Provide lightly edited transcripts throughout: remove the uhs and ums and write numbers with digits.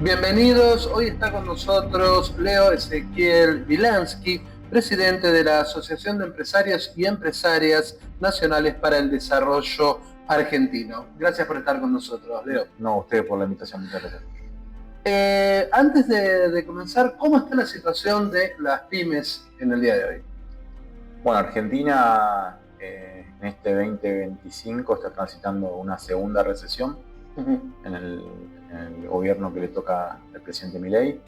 Bienvenidos, hoy está con nosotros Leo Ezequiel Vilansky, presidente de la Asociación de Empresarios y Empresarias Nacionales para el Desarrollo Argentino. Gracias por estar con nosotros, Leo. No, ustedes por la invitación, muchas gracias. Antes de comenzar, ¿cómo está la situación de las pymes en el día de hoy? Bueno, Argentina en este 2025 está transitando una segunda recesión en el gobierno que le toca al presidente Milei.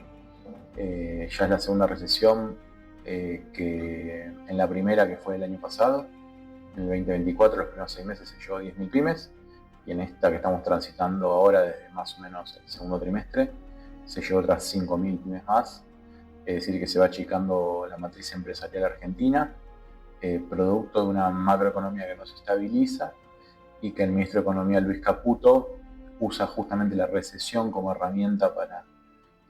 Ya es la segunda recesión que en la primera, que fue el año pasado, en el 2024, los primeros 6 meses se llevó 10.000 pymes, y en esta que estamos transitando ahora, desde más o menos el segundo trimestre, se llevó otras 5.000 pymes más. Es decir, que se va achicando la matriz empresarial argentina, producto de una macroeconomía que no se estabiliza, y que el ministro de Economía, Luis Caputo, usa justamente la recesión como herramienta para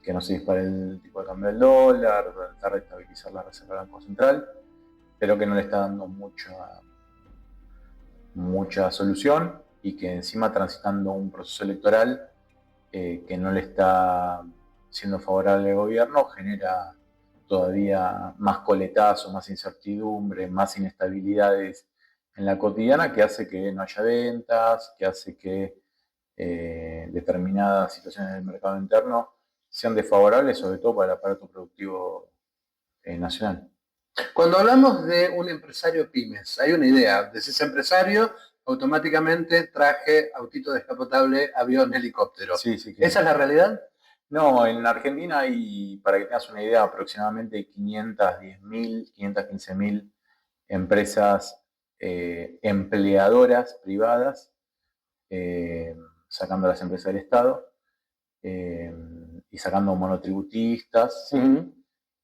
que no se dispare el tipo de cambio del dólar, tratar de estabilizar la reserva del Banco Central, pero que no le está dando mucha solución, y que encima, transitando un proceso electoral que no le está siendo favorable al gobierno, genera todavía más coletazos, más incertidumbre, más inestabilidades en la cotidiana, que hace que no haya ventas, que hace que determinadas situaciones del mercado interno sean desfavorables, sobre todo para el aparato productivo nacional. Cuando hablamos de un empresario pymes, hay una idea. Decís empresario, automáticamente traje autito descapotable, avión, helicóptero. Sí, sí, claro. ¿Esa es la realidad? No, en Argentina hay, para que tengas una idea, aproximadamente 510.000, 515.000 empresas empleadoras privadas, sacando las empresas del Estado, y sacando monotributistas, ¿sí?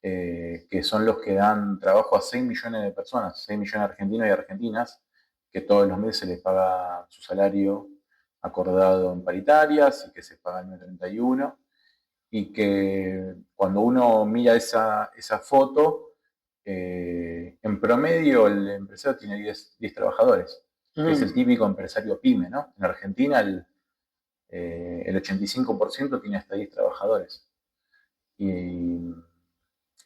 Que son los que dan trabajo a 6 millones de personas, 6 millones de argentinos y argentinas, que todos los meses se les paga su salario acordado en paritarias, y que se paga en el 31, y que cuando uno mira esa foto, en promedio el empresario tiene 10 trabajadores, que es el típico empresario pyme, ¿no? En Argentina el 85% tiene hasta 10 trabajadores. Y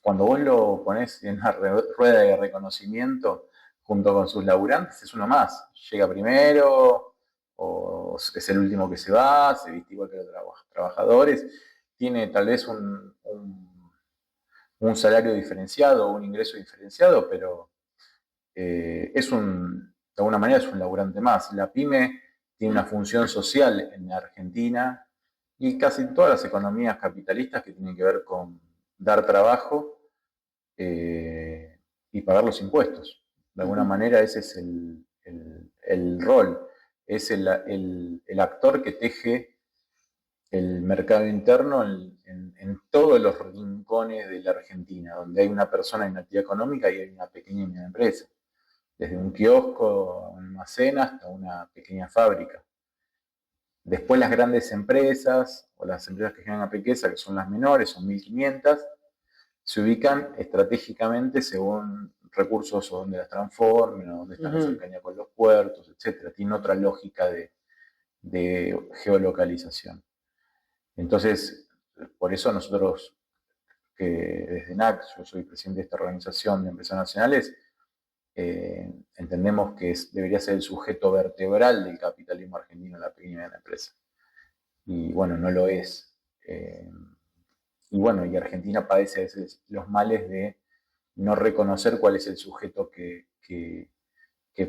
cuando vos lo ponés en una rueda de reconocimiento junto con sus laburantes, es uno más. Llega primero, o es el último que se va, se viste igual que los trabajadores, tiene tal vez un salario diferenciado, un ingreso diferenciado, pero de alguna manera es un laburante más. La pyme tiene una función social en Argentina, y casi en todas las economías capitalistas, que tienen que ver con dar trabajo y pagar los impuestos. De alguna manera ese es el rol, es el actor que teje el mercado interno en todos los rincones de la Argentina, donde hay una persona en actividad económica y hay una pequeña y mediana empresa, desde un kiosco, un almacén, hasta una pequeña fábrica. Después las grandes empresas, o las empresas que generan riqueza, que son las menores, son 1.500, se ubican estratégicamente según recursos, o donde las transformen, o donde están en cercanía con los puertos, etc. Tiene otra lógica de geolocalización. Entonces, por eso nosotros, que desde NAC, yo soy presidente de esta organización de empresas nacionales, entendemos que debería ser el sujeto vertebral del capitalismo argentino, la pequeña y mediana empresa. Y bueno, no lo es. Y bueno, y Argentina padece a veces los males de no reconocer cuál es el sujeto que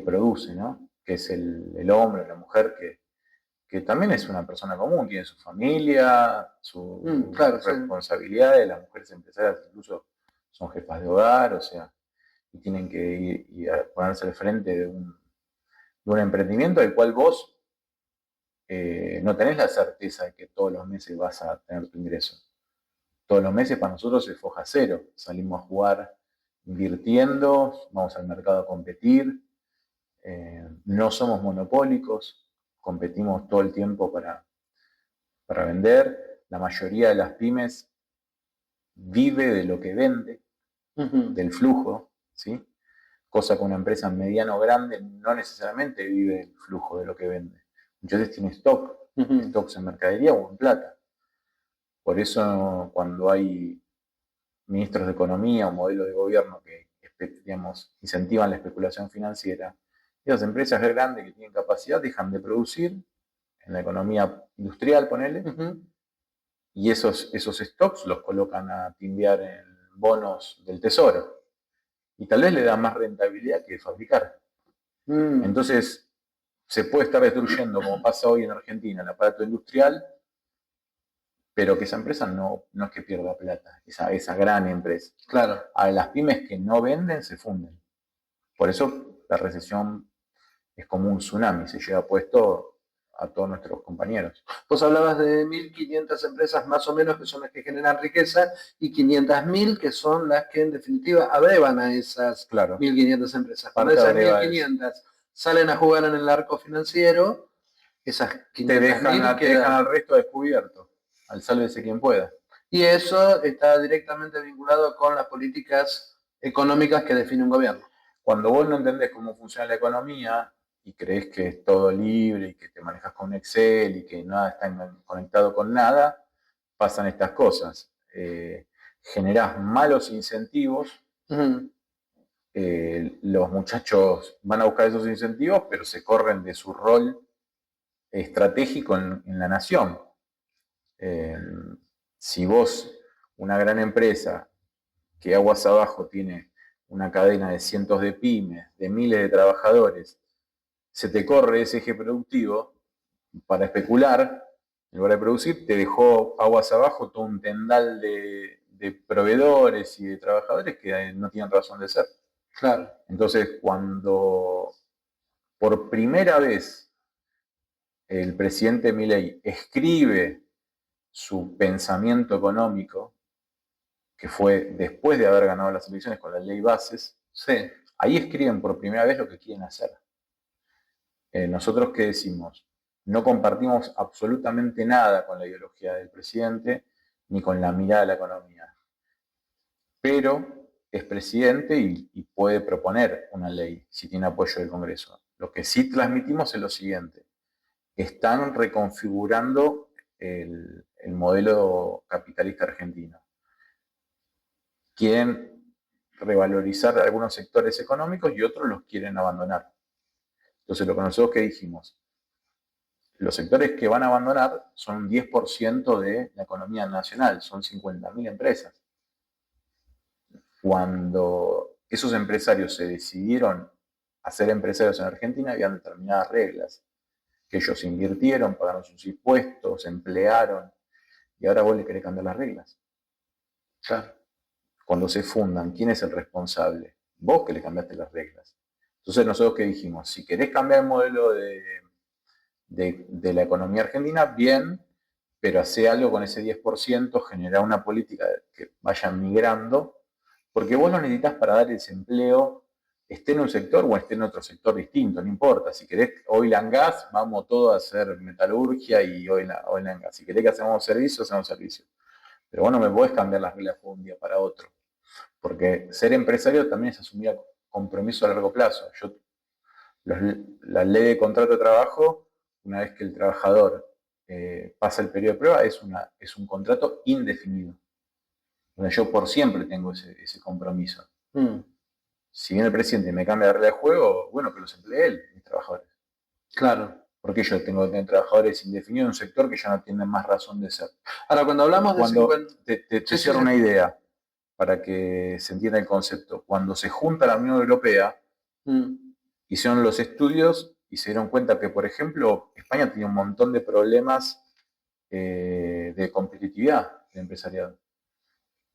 produce, ¿no? Que es el hombre o la mujer, que también es una persona común, tiene su familia, sus responsabilidades. Las mujeres empresarias incluso son jefas de hogar, o sea, y tienen que ir y ponerse al frente de un emprendimiento al cual vos no tenés la certeza de que todos los meses vas a tener tu ingreso. Todos los meses para nosotros es foja cero. Salimos a jugar invirtiendo, vamos al mercado a competir, no somos monopólicos, competimos todo el tiempo para vender. La mayoría de las pymes vive de lo que vende, del flujo, ¿sí? Cosa que una empresa mediana o grande no necesariamente vive del flujo de lo que vende. Muchas veces tiene stocks en mercadería o en plata. Por eso cuando hay ministros de economía o modelos de gobierno que, digamos, incentivan la especulación financiera, esas empresas grandes que tienen capacidad dejan de producir en la economía industrial, ponele, y esos stocks los colocan a timbiar en bonos del tesoro. Y tal vez le da más rentabilidad que fabricar. Entonces, se puede estar destruyendo, como pasa hoy en Argentina, el aparato industrial, pero que esa empresa no es que pierda plata, esa gran empresa. Claro. A las pymes que no venden se funden. Por eso la recesión es como un tsunami, se lleva puesto a todos nuestros compañeros. Vos hablabas de 1.500 empresas más o menos que son las que generan riqueza y 500.000 que son las que en definitiva abrevan a esas 1.500 empresas. Cuando esas 1.500 salen a jugar en el arco financiero, esas 500.000 te dejan al resto descubierto, al sálvese quien pueda. Y eso está directamente vinculado con las políticas económicas que define un gobierno. Cuando vos no entendés cómo funciona la economía y crees que es todo libre y que te manejas con Excel y que nada está conectado con nada, pasan estas cosas. Generás malos incentivos, los muchachos van a buscar esos incentivos, pero se corren de su rol estratégico en la nación. Si vos, una gran empresa que aguas abajo tiene una cadena de cientos de pymes, de miles de trabajadores, se te corre ese eje productivo para especular, en lugar de producir, te dejó aguas abajo todo un tendal de proveedores y de trabajadores que no tienen razón de ser. Claro. Entonces, cuando por primera vez el presidente Milei escribe su pensamiento económico, que fue después de haber ganado las elecciones con la ley Bases, sí, ahí escriben por primera vez lo que quieren hacer. Nosotros, ¿qué decimos? No compartimos absolutamente nada con la ideología del presidente ni con la mirada de la economía. Pero es presidente y puede proponer una ley si tiene apoyo del Congreso. Lo que sí transmitimos es lo siguiente. Están reconfigurando el modelo capitalista argentino. Quieren revalorizar algunos sectores económicos y otros los quieren abandonar. Entonces, lo que nosotros que dijimos, los sectores que van a abandonar son un 10% de la economía nacional, son 50.000 empresas. Cuando esos empresarios se decidieron a ser empresarios en Argentina, habían determinadas reglas, que ellos invirtieron, pagaron sus impuestos, emplearon, y ahora vos le querés cambiar las reglas. Claro. Cuando se fundan, ¿quién es el responsable? Vos que le cambiaste las reglas. Entonces nosotros que dijimos, si querés cambiar el modelo de la economía argentina, bien, pero hace algo con ese 10%, generar una política que vaya migrando, porque vos lo necesitas para dar ese empleo, esté en un sector o esté en otro sector distinto, no importa. Si querés oil and gas, vamos todos a hacer metalurgia y oil and gas. Si querés que hacemos servicio, hacemos servicio. Pero vos no me podés cambiar las reglas de un día para otro. Porque ser empresario también es asumir compromiso a largo plazo. La ley de contrato de trabajo, una vez que el trabajador pasa el periodo de prueba, es un contrato indefinido. Donde yo por siempre tengo ese compromiso. Si bien el presidente me cambia la regla de juego, bueno, que los emplee él, mis trabajadores. Claro. Porque yo tengo que tener trabajadores indefinidos en un sector que ya no tienen más razón de ser. Ahora, cuando hablamos de 50... Te cierro una idea para que se entienda el concepto. Cuando se junta la Unión Europea, hicieron los estudios y se dieron cuenta que, por ejemplo, España tenía un montón de problemas de competitividad de empresariado.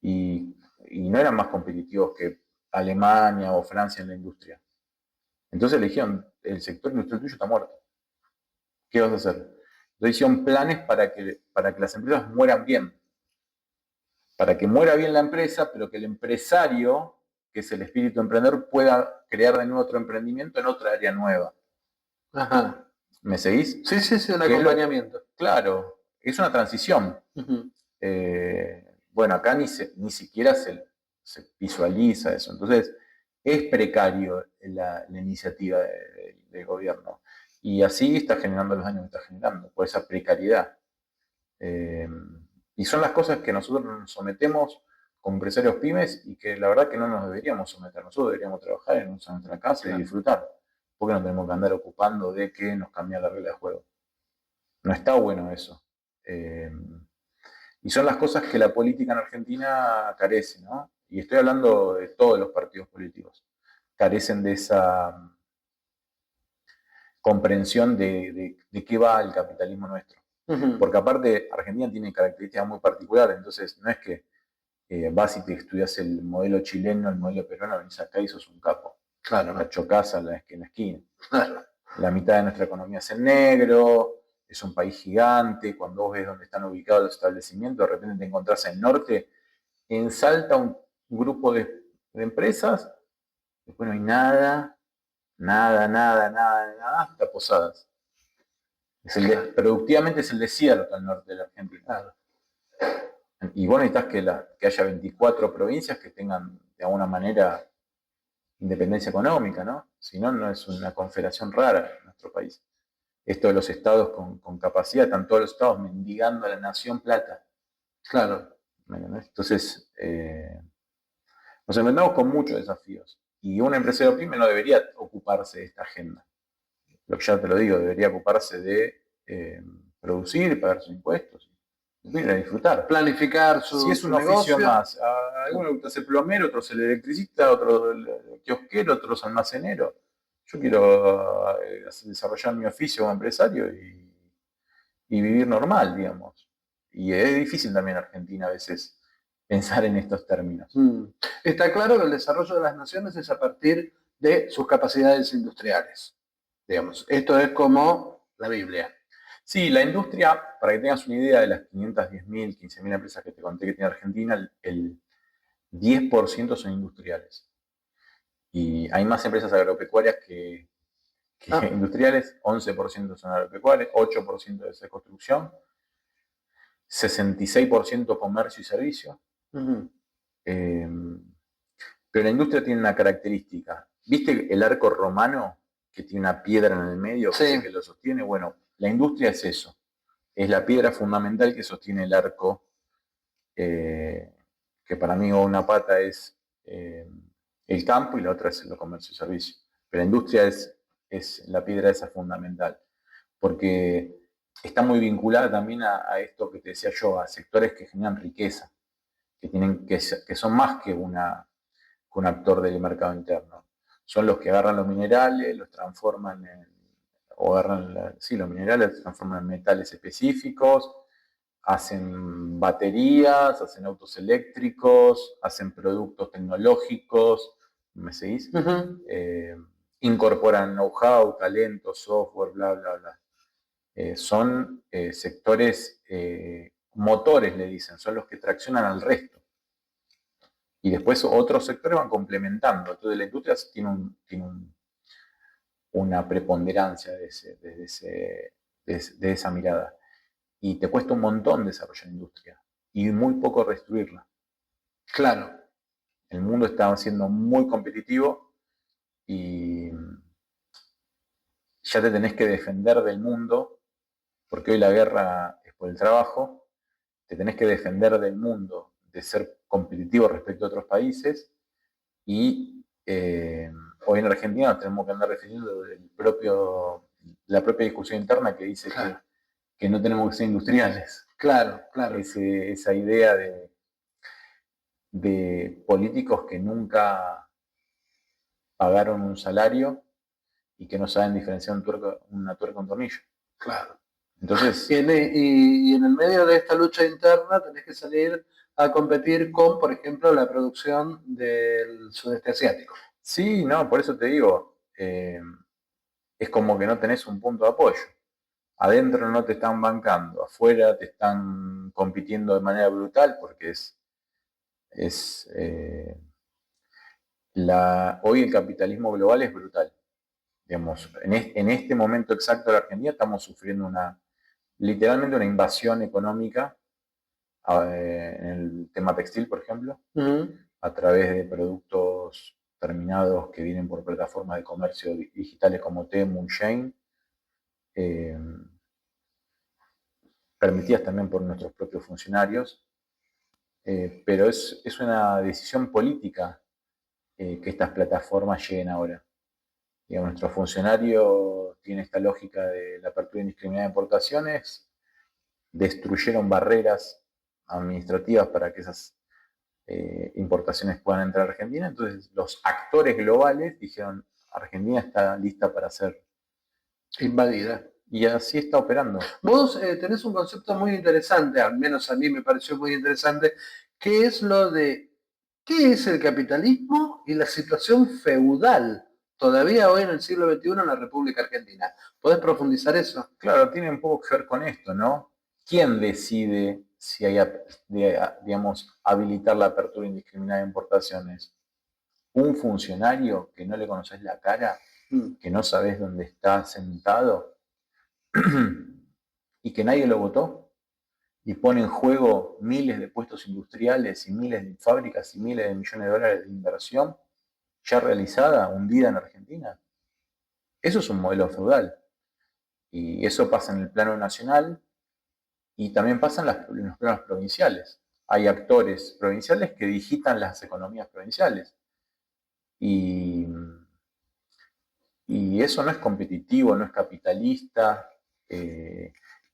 Y no eran más competitivos que Alemania o Francia en la industria. Entonces le dijeron, el sector industrial tuyo está muerto. ¿Qué vas a hacer? Entonces hicieron planes para que las empresas mueran bien. Para que muera bien la empresa, pero que el empresario, que es el espíritu emprendedor, pueda crear de nuevo otro emprendimiento en otra área nueva. Ajá. ¿Me seguís? Sí, un acompañamiento. Claro, es una transición. Bueno, acá ni siquiera se visualiza eso. Entonces, es precario la iniciativa del gobierno. Y así está generando los daños que está generando, por esa precariedad. Y son las cosas que nosotros nos sometemos como empresarios pymes y que la verdad que no nos deberíamos someter. Nosotros deberíamos trabajar en nuestra casa y disfrutar. Porque no tenemos que andar ocupando de que nos cambia la regla de juego. No está bueno eso. Y son las cosas que la política en Argentina carece, ¿no? Y estoy hablando de todos los partidos políticos. Carecen de esa comprensión de qué va el capitalismo nuestro. Porque aparte Argentina tiene características muy particulares, entonces no es que vas y te estudias el modelo chileno, el modelo peruano, venís acá y sos un capo. Claro. La chocás a la esquina. Claro. La mitad de nuestra economía es en negro, es un país gigante, cuando vos ves dónde están ubicados los establecimientos, de repente te encontrás en el norte, en Salta un grupo de empresas, después no hay nada, hasta Posadas. Productivamente es el desierto al norte de la Argentina. Claro. Y vos necesitas que haya 24 provincias que tengan de alguna manera independencia económica, ¿no? Si no, no es una confederación rara en nuestro país. Esto de los estados con capacidad, están todos los estados mendigando a la nación plata. Claro. Entonces, nos enfrentamos con muchos desafíos. Y un empresario pyme no debería ocuparse de esta agenda. Lo que ya te lo digo, debería ocuparse de producir y pagar sus impuestos. Y disfrutar. Planificar su Si es un oficio más, a alguno le gusta ser plomero, otros el electricista, otro el kiosquero, otros almacenero. Yo quiero desarrollar mi oficio como empresario y vivir normal, digamos. Y es difícil también en Argentina a veces pensar en estos términos. Está claro que el desarrollo de las naciones es a partir de sus capacidades industriales. Digamos, esto es como la Biblia. Sí, la industria, para que tengas una idea de las 510.000, 15.000 empresas que te conté que tiene Argentina, el 10% son industriales. Y hay más empresas agropecuarias que industriales, 11% son agropecuarias, 8% es de construcción, 66% comercio y servicio. Pero la industria tiene una característica. ¿Viste el arco romano que tiene una piedra en el medio que lo sostiene? Bueno, la industria es eso. Es la piedra fundamental que sostiene el arco, que para mí una pata es el campo y la otra es el comercio y servicio. Pero la industria es la piedra esa fundamental, porque está muy vinculada también a esto que te decía yo, a sectores que generan riqueza, que son más que un actor del mercado interno. Son los que agarran los minerales, los transforman los minerales los transforman en metales específicos, hacen baterías, hacen autos eléctricos, hacen productos tecnológicos, ¿me seguís? Incorporan know-how, talento, software, bla, bla, bla. Son sectores motores, le dicen, son los que traccionan al resto. Y después otros sectores van complementando. Entonces la industria tiene una preponderancia de esa mirada. Y te cuesta un montón desarrollar industria y muy poco destruirla. Claro. El mundo está siendo muy competitivo y ya te tenés que defender del mundo, porque hoy la guerra es por el trabajo, te tenés que defender del mundo, de ser competitivo respecto a otros países y hoy en Argentina tenemos que andar defendiendo la propia discusión interna que dice que no tenemos que ser industriales. Claro. Esa idea de políticos que nunca pagaron un salario y que no saben diferenciar una tuerca un tornillo. Claro. Entonces, y en el medio de esta lucha interna tenés que salir a competir con, por ejemplo, la producción del sudeste asiático. Sí, no, por eso te digo, es como que no tenés un punto de apoyo. Adentro no te están bancando, afuera te están compitiendo de manera brutal porque hoy el capitalismo global es brutal. Digamos, en este momento exacto de la Argentina estamos sufriendo literalmente una invasión económica en el tema textil, por ejemplo, a través de productos terminados que vienen por plataformas de comercio digitales como Temu, Shein. permitidas también por nuestros propios funcionarios, pero es una decisión política que estas plataformas lleguen ahora. Digamos, nuestro funcionario tiene esta lógica de la apertura indiscriminada de importaciones, destruyeron barreras administrativas para que esas importaciones puedan entrar a Argentina, entonces los actores globales dijeron, Argentina está lista para ser invadida. Y así está operando. Vos tenés un concepto muy interesante, al menos a mí me pareció muy interesante, que es lo de qué es el capitalismo y la situación feudal todavía hoy en el siglo XXI en la República Argentina. ¿Podés profundizar eso? Claro, tiene un poco que ver con esto, ¿no? ¿Quién decide si hay, digamos, habilitar la apertura indiscriminada de importaciones? ¿Un funcionario que no le conoces la cara, que no sabes dónde está sentado y que nadie lo votó y pone en juego miles de puestos industriales y miles de fábricas y miles de millones de dólares de inversión ya realizada, hundida en Argentina? Eso es un modelo feudal. Y eso pasa en el plano nacional y también pasa en los planos provinciales. Hay actores provinciales que digitan las economías provinciales. Y eso no es competitivo, no es capitalista,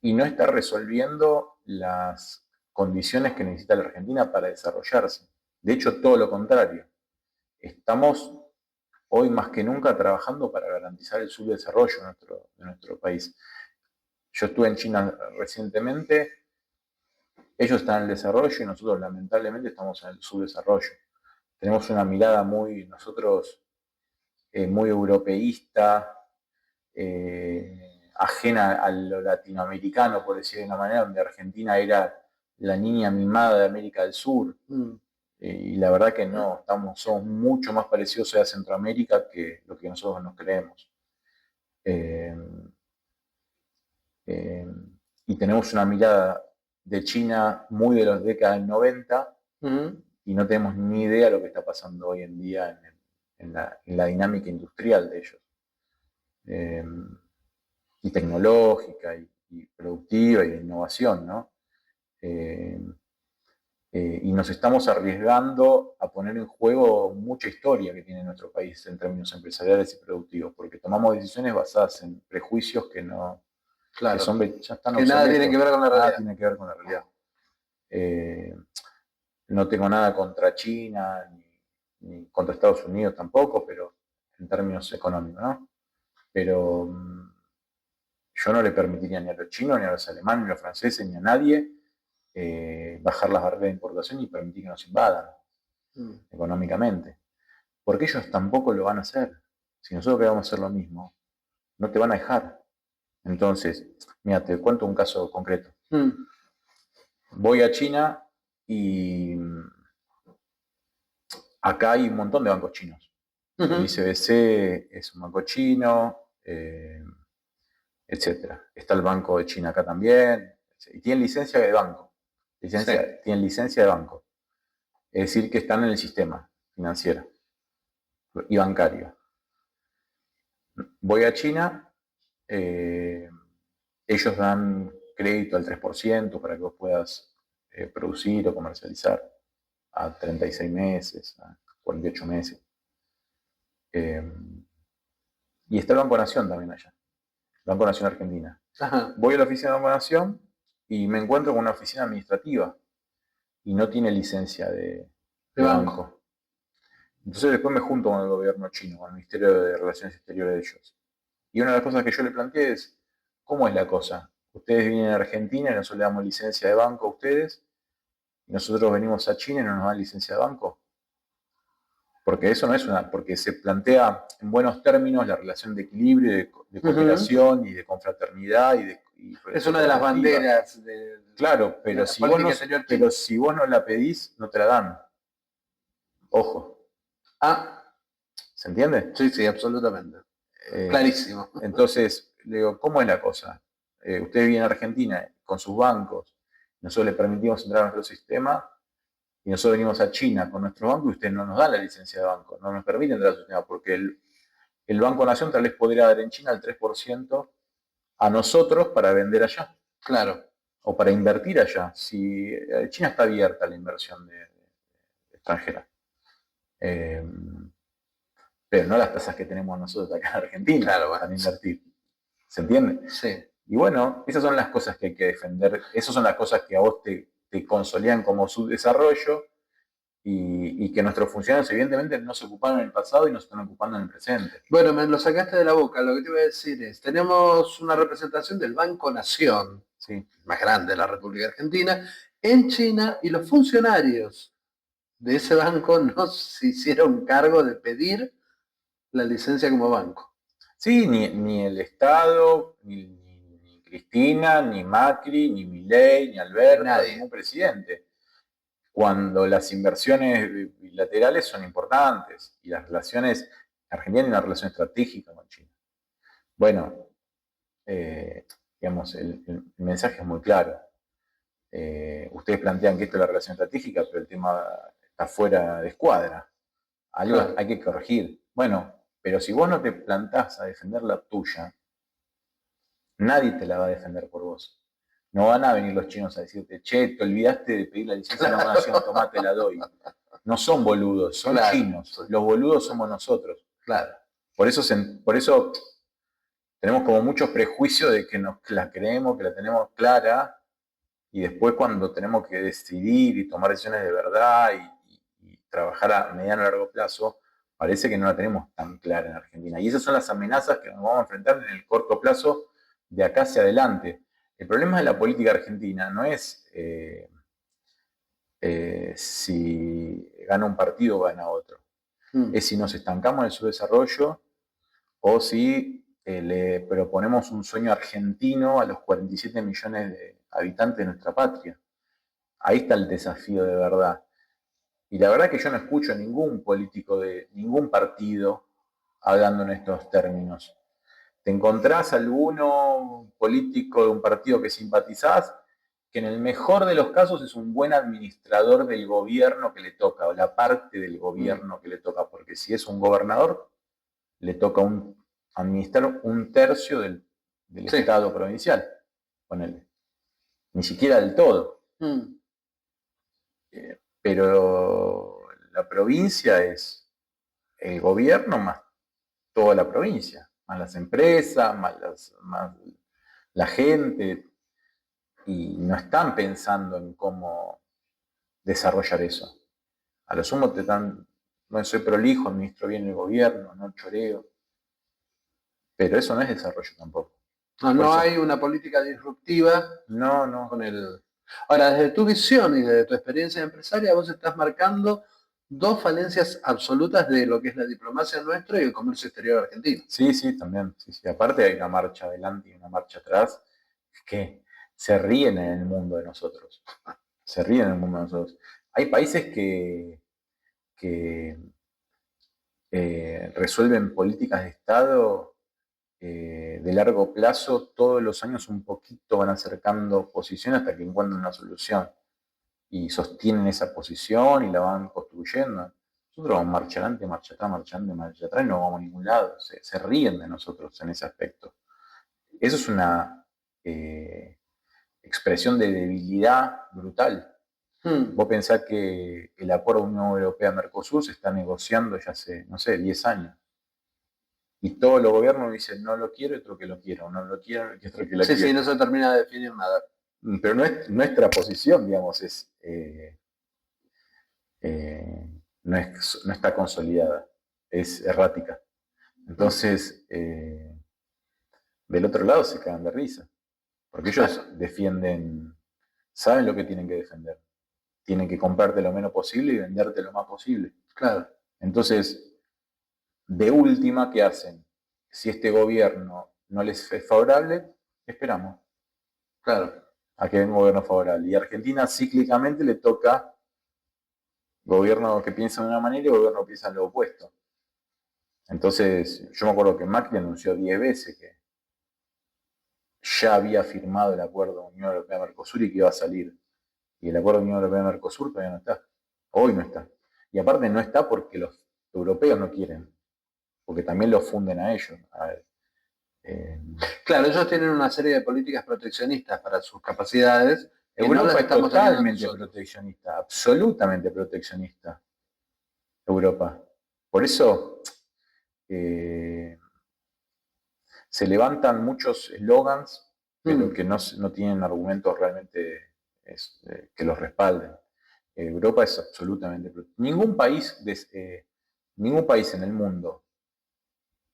y no está resolviendo las condiciones que necesita la Argentina para desarrollarse. De hecho, todo lo contrario. Estamos hoy más que nunca trabajando para garantizar el subdesarrollo de nuestro país. Yo estuve en China recientemente, ellos están en el desarrollo y nosotros lamentablemente estamos en el subdesarrollo. Tenemos una mirada nosotros, muy europeísta, ajena a lo latinoamericano, por decir de una manera, donde Argentina era la niña mimada de América del Sur. Y la verdad que no, somos mucho más parecidos a Centroamérica que lo que nosotros nos creemos. Y tenemos una mirada de China muy de las décadas del 90 y no tenemos ni idea de lo que está pasando hoy en día en la dinámica industrial de ellos. Y tecnológica y productiva y de innovación, ¿no? Y nos estamos arriesgando a poner en juego mucha historia que tiene nuestro país en términos empresariales y productivos, porque tomamos decisiones basadas en prejuicios que no, claro, ya están que nada tiene que ver con la realidad. Nada tiene que ver con la realidad. No tengo nada contra China ni contra Estados Unidos tampoco, pero en términos económicos, ¿no? Pero yo no le permitiría ni a los chinos, ni a los alemanes, ni a los franceses, ni a nadie bajar las barreras de importación y permitir que nos invadan económicamente. Porque ellos tampoco lo van a hacer. Si nosotros queremos hacer lo mismo, no te van a dejar. Entonces, mira, te cuento un caso concreto. Voy a China y acá hay un montón de bancos chinos. El ICBC es un banco chino, etc. Está el Banco de China acá también. Y tienen licencia de banco. Tienen licencia de banco. Es decir, que están en el sistema financiero y bancario. Voy a China, ellos dan crédito al 3% para que vos puedas producir o comercializar a 36 meses, a 48 meses. Y está el Banco Nación también allá, el Banco Nación Argentina. Ajá. Voy a la oficina del Banco Nación y me encuentro con una oficina administrativa y no tiene licencia de banco. Entonces después me junto con el gobierno chino, con el Ministerio de Relaciones Exteriores de ellos. Y una de las cosas que yo le planteé es, ¿cómo es la cosa? Ustedes vienen a Argentina y nosotros le damos licencia de banco a ustedes, y nosotros venimos a China y no nos dan licencia de banco. Porque eso no es porque se plantea en buenos términos la relación de equilibrio, de cooperación y de confraternidad. Es una de las banderas. Claro, pero si vos no la pedís, no te la dan. Ojo. ¿Se entiende? Sí, absolutamente. Clarísimo. Entonces, le digo, ¿cómo es la cosa? Ustedes vienen a Argentina con sus bancos, nosotros les permitimos entrar a nuestro sistema, y nosotros venimos a China con nuestro banco y ustedes no nos dan la licencia de banco, no nos permiten entrar a su sistema, porque el Banco Nación tal vez podría dar en China el 3% a nosotros para vender allá. Claro. o para invertir allá. Si China está abierta a la inversión extranjera, eh, pero no las tasas que tenemos nosotros acá en Argentina Claro, bueno, para invertir. ¿Se entiende? sí. Y bueno, esas son las cosas que hay que defender, esas son las cosas que a vos te consolidan como subdesarrollo y que nuestros funcionarios evidentemente no se ocuparon en el pasado y no se están ocupando en el presente. Bueno, me lo sacaste de la boca. Lo que te iba a decir es, tenemos una representación del Banco Nación, Sí. más grande de la República Argentina, en China, y los funcionarios de ese banco no se hicieron cargo de pedir la licencia como banco. Sí, ni el Estado, ni Cristina, ni Macri, ni Milei, ni Alberto, ningún presidente. Cuando las inversiones bilaterales son importantes y las relaciones, Argentina tiene una relación estratégica con China. Bueno, digamos, el mensaje es muy claro. Ustedes plantean que esto es la relación estratégica, pero el tema está fuera de escuadra. Algo claro. Hay que corregir. Bueno, pero si vos no te plantás a defender la tuya, nadie te la va a defender por vos. No van a venir los chinos a decirte, che, te olvidaste de pedir la licencia de la nación, tomá, te la doy. No son boludos, son claro. chinos. Los boludos somos nosotros. Claro. Por eso tenemos como muchos prejuicios de que nos la creemos, que la tenemos clara, y después cuando tenemos que decidir y tomar decisiones de verdad y trabajar a mediano y largo plazo, parece que no la tenemos tan clara en Argentina. Y esas son las amenazas que nos vamos a enfrentar en el corto plazo de acá hacia adelante. El problema de la política argentina no es si gana un partido o gana otro. Es si nos estancamos en su desarrollo o si le proponemos un sueño argentino a los 47 millones de habitantes de nuestra patria. Ahí está el desafío de verdad. Y la verdad que yo no escucho a ningún político de ningún partido hablando en estos términos. ¿Te encontrás alguno político de un partido que simpatizás que en el mejor de los casos es un buen administrador del gobierno que le toca, o la parte del gobierno que le toca? Porque si es un gobernador, le toca administrar un tercio del sí. Estado provincial, ponele. Ni siquiera del todo. Pero la provincia es el gobierno más toda la provincia, más las empresas, más la gente, y no están pensando en cómo desarrollar eso. A lo sumo te dan, no soy prolijo, administro bien el gobierno, no choreo, pero eso no es desarrollo tampoco. No hay una política disruptiva. No. Con el... Ahora, desde tu visión y desde tu experiencia empresaria, vos estás marcando dos falencias absolutas de lo que es la diplomacia nuestra y el comercio exterior argentino. Sí, también. Sí. Aparte hay una marcha adelante y una marcha atrás que se ríen en el mundo de nosotros. Se ríen en el mundo de nosotros. Hay países que resuelven políticas de Estado de largo plazo, todos los años un poquito van acercando posiciones hasta que encuentran una solución y sostienen esa posición y la van construyendo. Nosotros vamos marcha adelante, marcha atrás y no vamos a ningún lado. Se ríen de nosotros en ese aspecto. Eso es una expresión de debilidad brutal. Vos pensás que el acuerdo Unión Europea-Mercosur se está negociando ya hace, 10 años. Y todos los gobiernos dicen, no lo quiero, otro que lo quiero, no lo quiero, otro que lo quiero. Sí, no se termina de definir nada. Pero nuestra posición, digamos, no está consolidada, es errática. Entonces, del otro lado se cagan de risa, porque ellos defienden, saben lo que tienen que defender. Tienen que comprarte lo menos posible y venderte lo más posible. Claro. Entonces, de última, ¿qué hacen? Si este gobierno no les es favorable, esperamos. Claro. A que venga un gobierno favorable. Y a Argentina cíclicamente le toca gobierno que piensa de una manera y gobierno que piensa en lo opuesto. Entonces, yo me acuerdo que Macri anunció 10 veces que ya había firmado el acuerdo Unión Europea-Mercosur y que iba a salir. Y el acuerdo Unión Europea-Mercosur todavía no está. Hoy no está. Y aparte no está porque los europeos no quieren. Porque también los funden a ellos. Eh, Claro, ellos tienen una serie de políticas proteccionistas para sus capacidades que no las Europa es estamos teniendo totalmente nosotros. proteccionista, absolutamente proteccionista, Europa. Por eso eh, se levantan muchos eslogans, pero que no tienen argumentos realmente que los respalden. Europa es absolutamente proteccionista. Ningún país en el mundo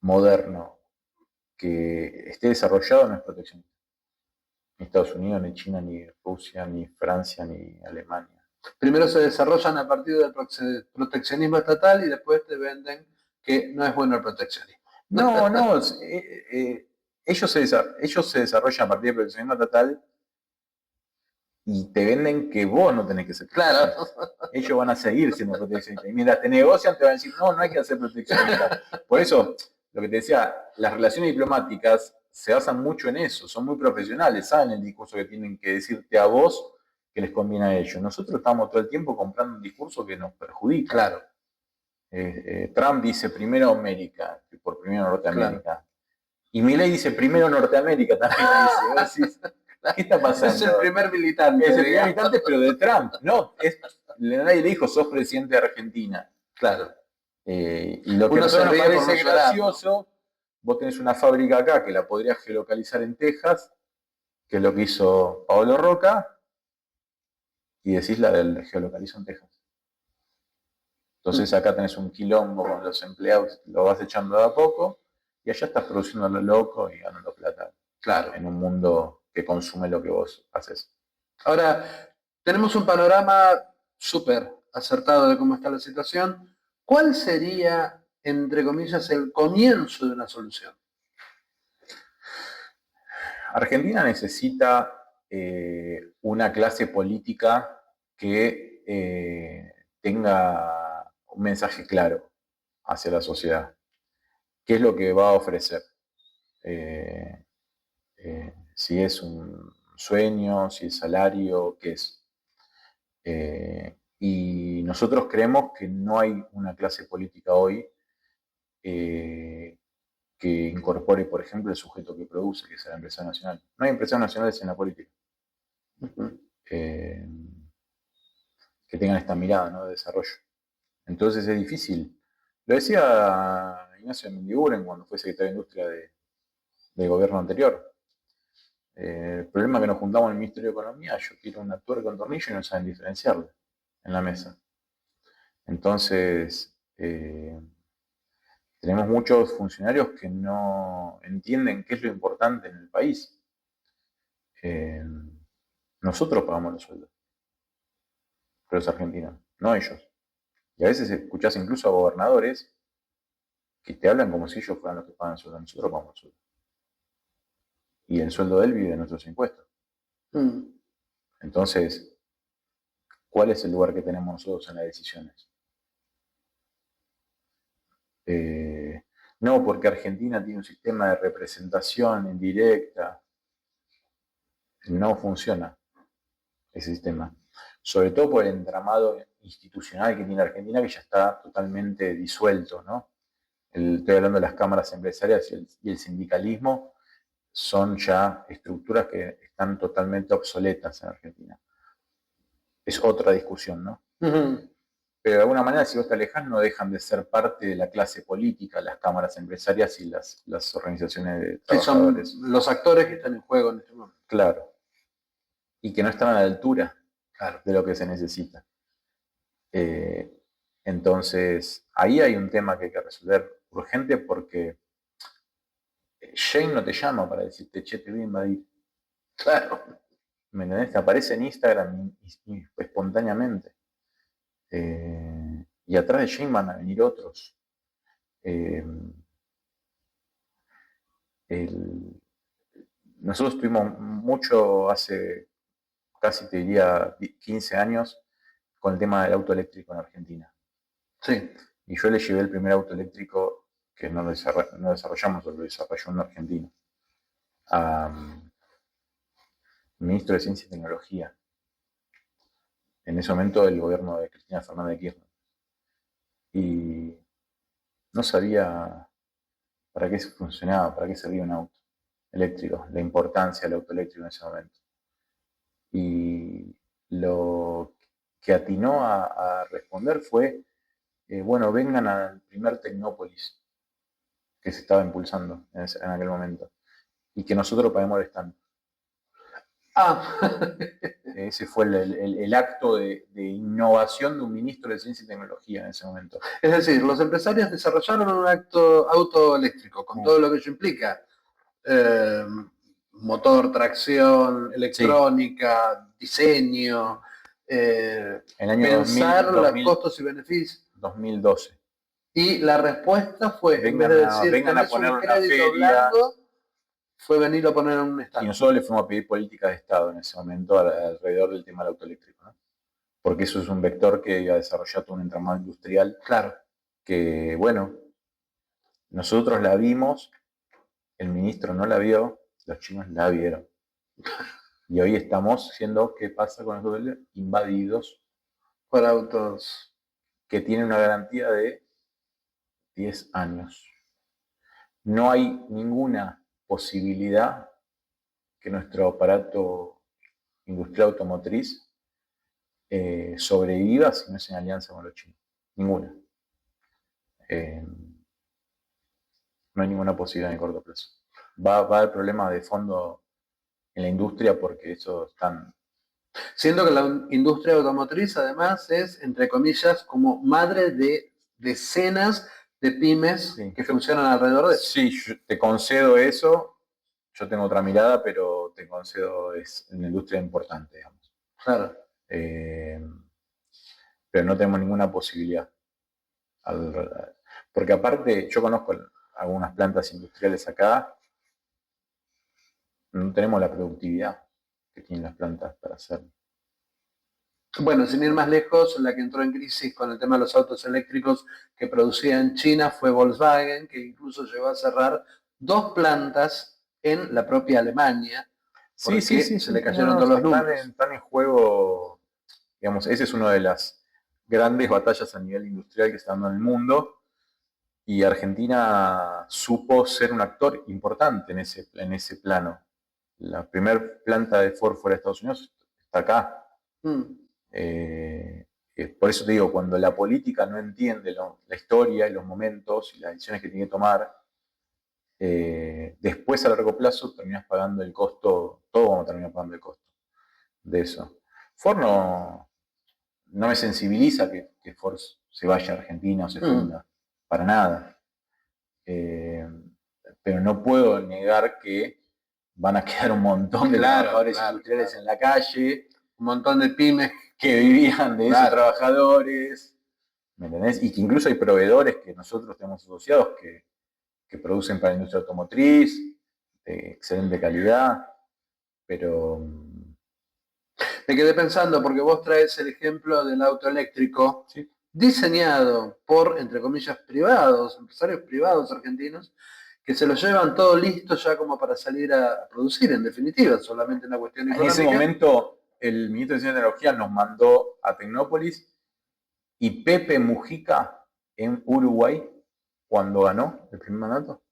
moderno que esté desarrollado no es proteccionista. Ni Estados Unidos, ni China, ni Rusia, ni Francia, ni Alemania. Primero se desarrollan a partir del proteccionismo estatal y después te venden que no es bueno el proteccionismo. No, no, ellos se desarrollan a partir del proteccionismo estatal y te venden que vos no tenés que ser Claro. proteccionista. Ellos van a seguir siendo proteccionistas. Y mientras te negocian, te van a decir, no, no hay que ser proteccionista. Por eso, lo que te decía, las relaciones diplomáticas se basan mucho en eso, son muy profesionales, saben el discurso que tienen que decirte a vos que les conviene a ellos. Nosotros estamos todo el tiempo comprando un discurso que nos perjudica. Claro. Trump dice primero América, por primero Norteamérica. Claro. Y Milei dice primero Norteamérica también. Dice, ¿qué está pasando? Es el primer militante. Es el primer militante, pero de Trump. No, nadie le dijo, sos presidente de Argentina. Claro. Y lo que a nosotros nos parece gracioso, vos tenés una fábrica acá que la podrías geolocalizar en Texas, que es lo que hizo Pablo Roca, y decís la del geolocalizo en Texas. Entonces acá tenés un quilombo con los empleados, lo vas echando de a poco, y allá estás produciendo lo loco y ganando plata. Claro. En un mundo que consume lo que vos haces. Ahora, tenemos un panorama súper acertado de cómo está la situación. ¿Cuál sería, entre comillas, el comienzo de una solución? Argentina necesita una clase política que tenga un mensaje claro hacia la sociedad. ¿Qué es lo que va a ofrecer? Si es un sueño, si es salario, qué es. Y nosotros creemos que no hay una clase política hoy que incorpore, por ejemplo, el sujeto que produce, que es la empresa nacional. No hay empresas nacionales en la política. Que tengan esta mirada, ¿no?, de desarrollo. Entonces es difícil. Lo decía Ignacio Mendiguren cuando fue secretario de Industria del gobierno anterior. El problema es que nos juntamos en el Ministerio de Economía, yo quiero una tuerca con tornillo y no saben diferenciarla en la mesa. Entonces, tenemos muchos funcionarios que no entienden qué es lo importante en el país. Nosotros pagamos los sueldos, pero los argentinos, no ellos. Y a veces escuchás incluso a gobernadores que te hablan como si ellos fueran los que pagan el sueldo. Nosotros pagamos el sueldo. Y el sueldo de él vive de nuestros impuestos. Entonces, ¿cuál es el lugar que tenemos nosotros en las decisiones? No, porque Argentina tiene un sistema de representación indirecta. No funciona ese sistema. Sobre todo por el entramado institucional que tiene Argentina, que ya está totalmente disuelto, ¿no? Estoy hablando de las cámaras empresariales y el sindicalismo, son ya estructuras que están totalmente obsoletas en Argentina. Es otra discusión, ¿no? Pero de alguna manera, si vos te alejás, no dejan de ser parte de la clase política, las cámaras empresarias y las organizaciones de trabajadores. Que son los actores que están en juego en este momento. Claro. Y que no están a la altura, claro, de lo que se necesita. Entonces, ahí hay un tema que hay que resolver urgente, porque Shane no te llama para decirte, che, te voy a invadir. Claro. ¿Me entendés? Te aparece en Instagram y espontáneamente. Y atrás de Shane van a venir otros. Nosotros tuvimos mucho, hace casi te diría 15 años, con el tema del auto eléctrico en Argentina. Sí. Y yo le llevé el primer auto eléctrico que no desarrollamos, lo desarrolló un argentino, al ministro de Ciencia y Tecnología, en ese momento del gobierno de Cristina Fernández de Kirchner. Y no sabía para qué funcionaba, para qué servía un auto eléctrico, la importancia del auto eléctrico en ese momento. Y lo que atinó a responder fue, bueno, vengan al primer Tecnópolis que se estaba impulsando en aquel momento y que nosotros paguemos el stand. Ese fue el acto de innovación de un ministro de Ciencia y Tecnología en ese momento. Es decir, los empresarios desarrollaron un auto eléctrico, con todo lo que ello implica. Motor, tracción, electrónica, diseño, el año pensar los costos y beneficios. 2012. Y la respuesta fue, vengan en vez de decir, vengan a poner un una feria, blando, fue venirlo a poner en un stand. Y nosotros le fuimos a pedir política de Estado en ese momento alrededor del tema del auto eléctrico, ¿no? Porque eso es un vector que iba a desarrollar todo un entramado industrial. Claro. Que, bueno, nosotros la vimos, el ministro no la vio, los chinos la vieron. Y hoy estamos siendo, ¿qué pasa con los autos invadidos por autos que tienen una garantía de 10 años? No hay ninguna posibilidad que nuestro aparato industrial automotriz sobreviva si no es en alianza con los chinos. Ninguna. No hay ninguna posibilidad en el corto plazo. Va a haber problemas de fondo en la industria porque eso están... Siendo que la industria automotriz además es, entre comillas, como madre de decenas de pymes que funcionan alrededor de eso. Sí, yo te concedo eso. Yo tengo otra mirada, pero te concedo, es una industria importante, digamos. Claro. Pero no tenemos ninguna posibilidad. Porque aparte, yo conozco algunas plantas industriales acá, no tenemos la productividad que tienen las plantas para hacerlo. Bueno, sin ir más lejos, la que entró en crisis con el tema de los autos eléctricos que producía en China fue Volkswagen, que incluso llegó a cerrar 2 plantas en la propia Alemania. Sí, se le cayeron todos los números. Están en juego, digamos, esa es una de las grandes batallas a nivel industrial que está dando en el mundo, y Argentina supo ser un actor importante en ese plano. La primera planta de Ford fuera de Estados Unidos está acá. Por eso te digo, cuando la política no entiende la historia y los momentos y las decisiones que tiene que tomar, después a largo plazo terminas pagando el costo, todos vamos a terminar pagando el costo de eso. Ford no me sensibiliza que Ford se vaya a Argentina o se funda, para nada. Pero no puedo negar que van a quedar un montón de trabajadores industriales en la calle, un montón de pymes que vivían de esos trabajadores, ¿me entendés? Y que incluso hay proveedores que nosotros tenemos asociados que producen para la industria automotriz, de excelente calidad, pero... Me quedé pensando, porque vos traes el ejemplo del auto eléctrico, diseñado por, entre comillas, privados, empresarios privados argentinos, que se lo llevan todo listo ya como para salir a producir, en definitiva, solamente una cuestión económica. En ese momento, el ministro de Ciencia y Tecnología nos mandó a Tecnópolis, y Pepe Mujica, en Uruguay, cuando ganó el primer mandato,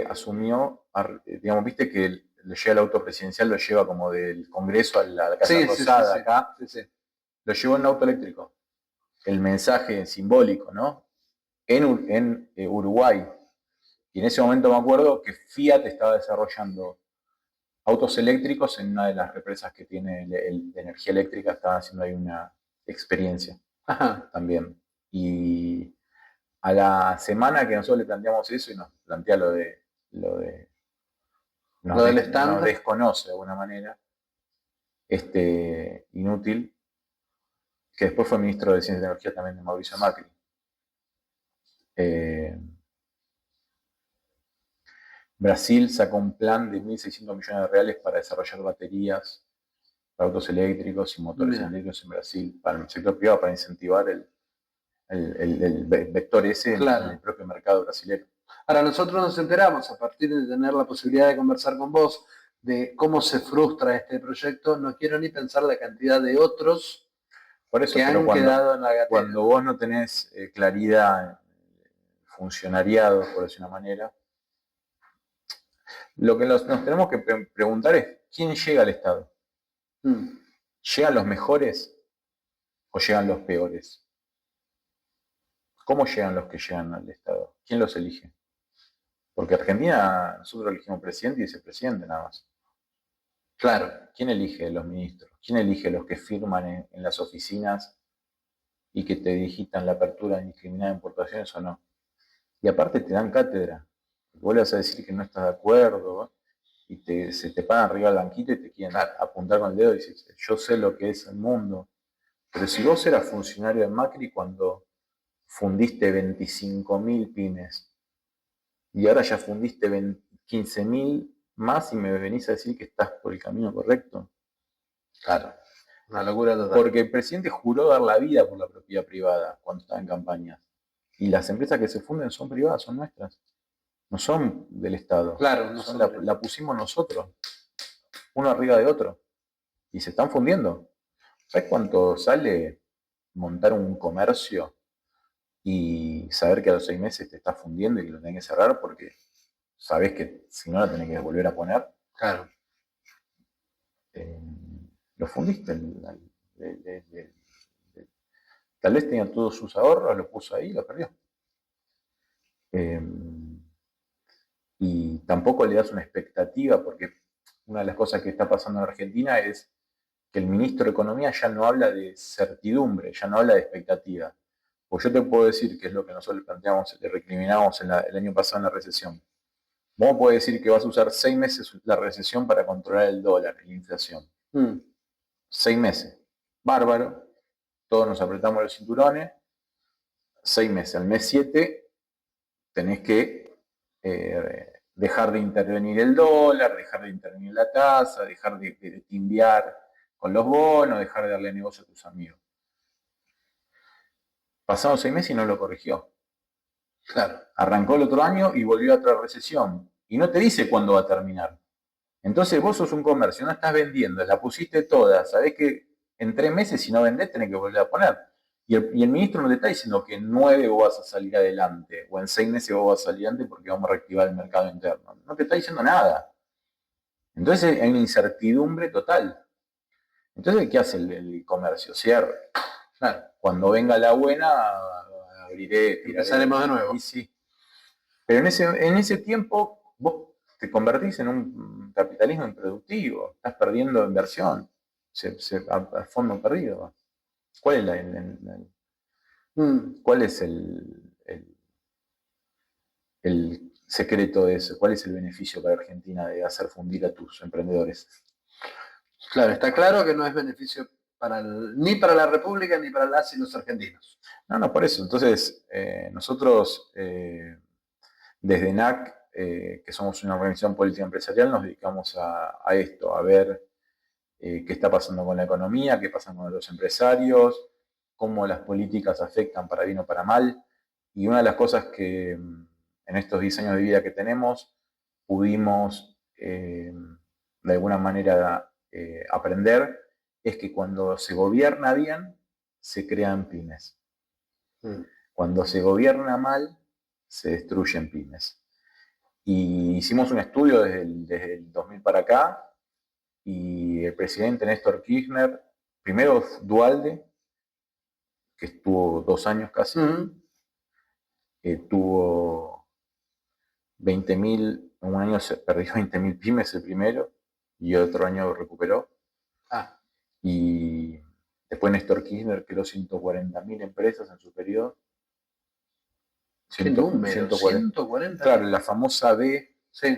asumió, digamos, viste que le llega el auto presidencial, lo lleva como del Congreso a la Casa Rosada acá, lo llevó en auto eléctrico. El mensaje simbólico, ¿no? En Uruguay. Y en ese momento me acuerdo que Fiat estaba desarrollando autos eléctricos en una de las represas que tiene de energía eléctrica, estaban haciendo ahí una experiencia también. Y a la semana que nosotros le planteamos eso y nos plantea lo del stand, nos desconoce de alguna manera, inútil, que después fue ministro de Ciencia y Tecnología también de Mauricio Macri. Brasil sacó un plan de 1.600 millones de reales para desarrollar baterías para autos eléctricos y motores eléctricos en Brasil, para el sector privado, para incentivar el vector ese en el propio mercado brasileño. Ahora, nosotros nos enteramos, a partir de tener la posibilidad de conversar con vos, de cómo se frustra este proyecto. No quiero ni pensar la cantidad de otros por eso, que han quedado en la gatera. Cuando vos no tenés claridad funcionariado, por decir una manera. Lo que nos tenemos que preguntar es, ¿quién llega al Estado? ¿Llegan los mejores o llegan los peores? ¿Cómo llegan los que llegan al Estado? ¿Quién los elige? Porque Argentina, nosotros elegimos presidente y vicepresidente nada más. Claro, ¿quién elige los ministros? ¿Quién elige los que firman en las oficinas y que te digitan la apertura de indiscriminada de importaciones o no? Y aparte te dan cátedra. Vuelves a decir que no estás de acuerdo y se te paran arriba del banquito y te quieren apuntar con el dedo y dices, yo sé lo que es el mundo. Pero si vos eras funcionario de Macri cuando fundiste 25.000 pymes y ahora ya fundiste 15.000 más y me venís a decir que estás por el camino correcto. Claro, una locura total. Porque el presidente juró dar la vida por la propiedad privada cuando estaba en campaña. Y las empresas que se funden son privadas, son nuestras. No son del Estado. Claro, no son la pusimos nosotros. Uno arriba de otro. Y se están fundiendo. ¿Sabes cuánto sale montar un comercio y saber que a los 6 meses te estás fundiendo y que lo tenés que cerrar porque sabés que si no lo tenés que volver a poner? Claro. Lo fundiste. Tal vez tenía todos sus ahorros, lo puso ahí y lo perdió. Y tampoco le das una expectativa, porque una de las cosas que está pasando en Argentina es que el ministro de Economía ya no habla de certidumbre, ya no habla de expectativa. Pues yo te puedo decir que es lo que nosotros planteamos, le recriminamos el año pasado en la recesión. Vos podés decir que vas a usar 6 meses la recesión para controlar el dólar, la inflación. 6 meses. Bárbaro. Todos nos apretamos los cinturones. 6 meses. Al mes 7 tenés que dejar de intervenir el dólar, dejar de intervenir la tasa, dejar de timbiar con los bonos, dejar de darle negocio a tus amigos. Pasaron 6 meses y no lo corrigió. Claro. Arrancó el otro año y volvió a otra recesión. Y no te dice cuándo va a terminar. Entonces vos sos un comercio, no estás vendiendo, la pusiste toda, sabés que en 3 meses si no vendés tenés que volver a poner. Y el ministro no te está diciendo que en 9 vos vas a salir adelante, o en 6 meses vos vas a salir adelante porque vamos a reactivar el mercado interno. No te está diciendo nada. Entonces hay una incertidumbre total. Entonces, ¿qué hace el comercio? Cierra. Claro, cuando venga la buena, abriré, empezaremos de nuevo. Y sí. Pero en ese tiempo vos te convertís en un capitalismo improductivo, estás perdiendo inversión, a fondo perdido. ¿Cuál es el secreto de eso? ¿Cuál es el beneficio para Argentina de hacer fundir a tus emprendedores? Claro, está claro que no es beneficio ni para la República ni para las y los argentinos. No, por eso. Entonces, nosotros desde NAC, que somos una organización política empresarial, nos dedicamos a esto, a ver qué está pasando con la economía, qué pasa con los empresarios, cómo las políticas afectan para bien o para mal. Y una de las cosas que en estos 10 años de vida que tenemos pudimos de alguna manera aprender es que cuando se gobierna bien, se crean pymes. Cuando se gobierna mal, se destruyen pymes. Y hicimos un estudio desde el 2000 para acá y el presidente Néstor Kirchner, primero Duhalde, que estuvo 2 años casi, tuvo 20.000, un año se perdió 20.000 pymes el primero y otro año recuperó. Y después Néstor Kirchner creó 140.000 empresas en su periodo. 140. Claro, la famosa B, sí.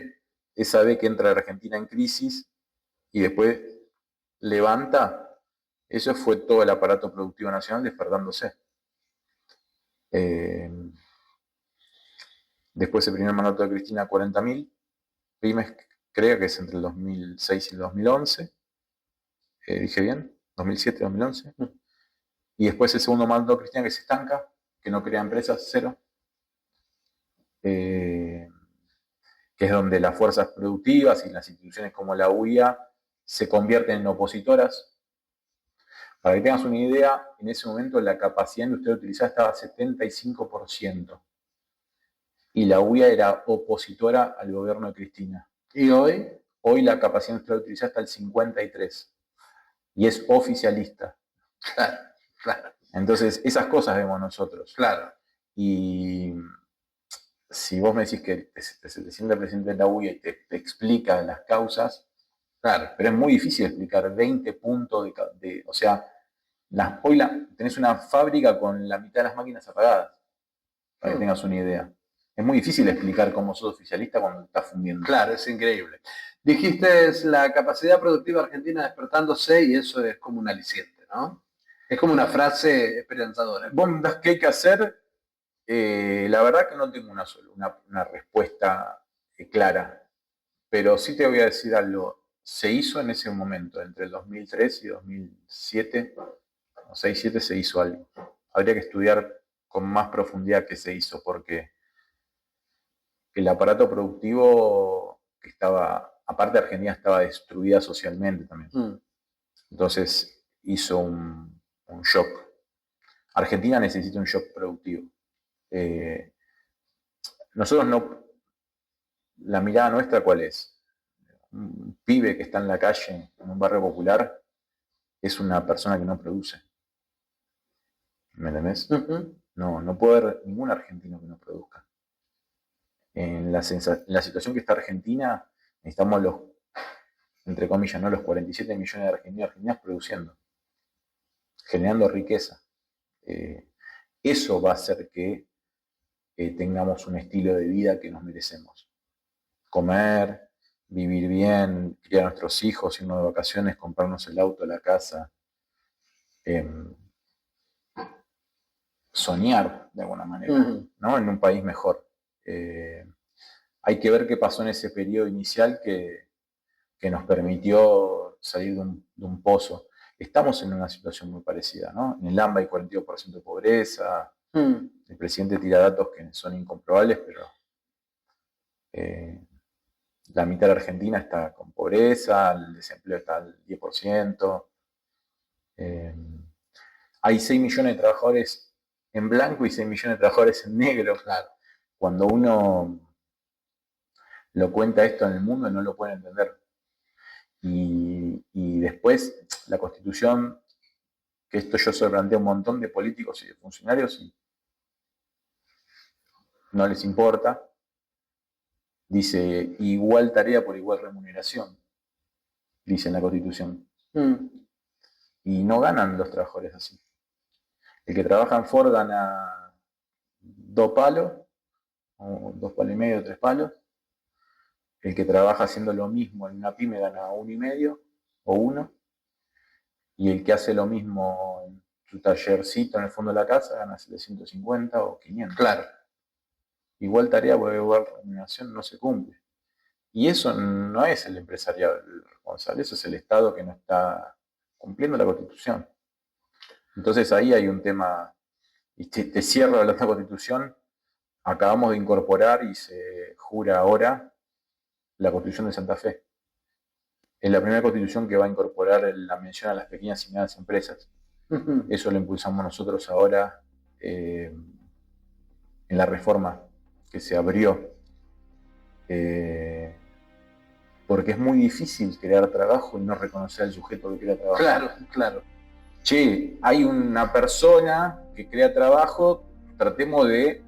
Esa B que entra a Argentina en crisis y después levanta, eso fue todo el aparato productivo nacional despertándose. Después el primer mandato de Cristina, 40.000 pymes, creo que es entre el 2006 y el 2011. ¿Dije bien? 2007, 2011. Y después el segundo mandato de Cristina que se estanca, que no crea empresas, 0. Que es donde las fuerzas productivas y las instituciones como la UIA se convierten en opositoras. Para que tengas una idea, en ese momento la capacidad industrial utilizada estaba a 75%. y la UIA era opositora al gobierno de Cristina. ¿Y hoy? Hoy la capacidad industrial utilizada está al 53 y es oficialista. Claro, claro. Entonces, esas cosas vemos nosotros. Claro. Y si vos me decís que se sienta el presidente de la UIA y te explica las causas, claro, pero es muy difícil explicar 20 puntos o sea, hoy tenés una fábrica con la mitad de las máquinas apagadas, para que tengas una idea. Es muy difícil explicar cómo sos oficialista cuando estás fundiendo. Claro, es increíble. Dijiste la capacidad productiva argentina despertándose y eso es como un aliciente, ¿no? Es como una frase esperanzadora. Vos me das qué hay que hacer. La verdad que no tengo una respuesta clara, pero sí te voy a decir algo. Se hizo en ese momento, entre el 2003 y 2007, o 6-7 se hizo algo. Habría que estudiar con más profundidad qué se hizo, porque el aparato productivo que estaba, aparte de Argentina, estaba destruida socialmente también. Entonces hizo un shock. Argentina necesita un shock productivo. Nosotros no, la mirada nuestra, ¿cuál es? Un pibe que está en la calle, en un barrio popular, es una persona que no produce. ¿Me entendés? No puede haber ningún argentino que no produzca. En la situación que está Argentina, necesitamos entre comillas, ¿no? Los 47 millones de argentinos y argentinas produciendo, generando riqueza. Eso va a hacer que tengamos un estilo de vida que nos merecemos. Comer, vivir bien, criar a nuestros hijos, irnos de vacaciones, comprarnos el auto, la casa, soñar de alguna manera, ¿no? En un país mejor. Hay que ver qué pasó en ese periodo inicial que nos permitió salir de un pozo. Estamos en una situación muy parecida, ¿no? En el AMBA hay 42% de pobreza. El presidente tira datos que son incomprobables, pero la mitad de la Argentina está con pobreza, el desempleo está al 10%. Hay 6 millones de trabajadores en blanco y 6 millones de trabajadores en negro. Claro. Cuando uno lo cuenta esto en el mundo, no lo puede entender. Y después la Constitución, que esto yo se lo planteo a un montón de políticos y de funcionarios y no les importa, dice igual tarea por igual remuneración, dice en la Constitución. Y no ganan los trabajadores así. El que trabaja en Ford gana 2 palos, o 2 palos y medio, 3 palos. El que trabaja haciendo lo mismo en una pyme gana 1,5 o 1. Y el que hace lo mismo en su tallercito en el fondo de la casa gana 750 o 500. Claro. Igual tarea por igual remuneración no se cumple. Y eso no es el empresariado el responsable, eso es el Estado que no está cumpliendo la Constitución. Entonces ahí hay un tema, y te cierro la Constitución, acabamos de incorporar y se jura ahora la Constitución de Santa Fe. Es la primera Constitución que va a incorporar la mención a las pequeñas y medianas empresas. Eso lo impulsamos nosotros ahora en la reforma que se abrió. Porque es muy difícil crear trabajo y no reconocer al sujeto que crea trabajo. Claro, claro. Che, hay una persona que crea trabajo, tratemos de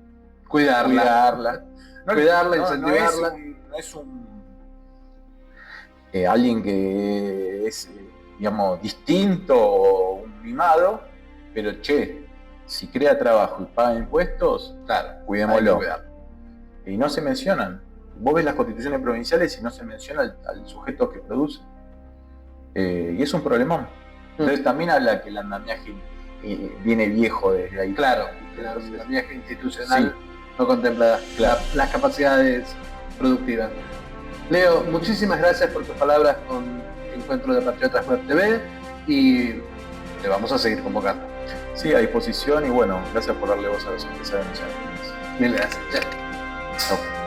cuidarla. Cuidarla, incentivarla. No es alguien que es, digamos, distinto o un mimado, pero che, si crea trabajo y paga impuestos, claro, cuidémoslo. Y no se mencionan. Vos ves las constituciones provinciales y no se menciona al sujeto que produce. Y es un problemón. Entonces también habla que el andamiaje viene viejo desde ahí. Claro, el andamiaje institucional no contempla las capacidades productivas. Leo, muchísimas gracias por tus palabras con Encuentro de Patriotas Web TV y te vamos a seguir convocando. Sí, a disposición y bueno, gracias por darle voz a los empresarios nacionales. Mil gracias. Chao.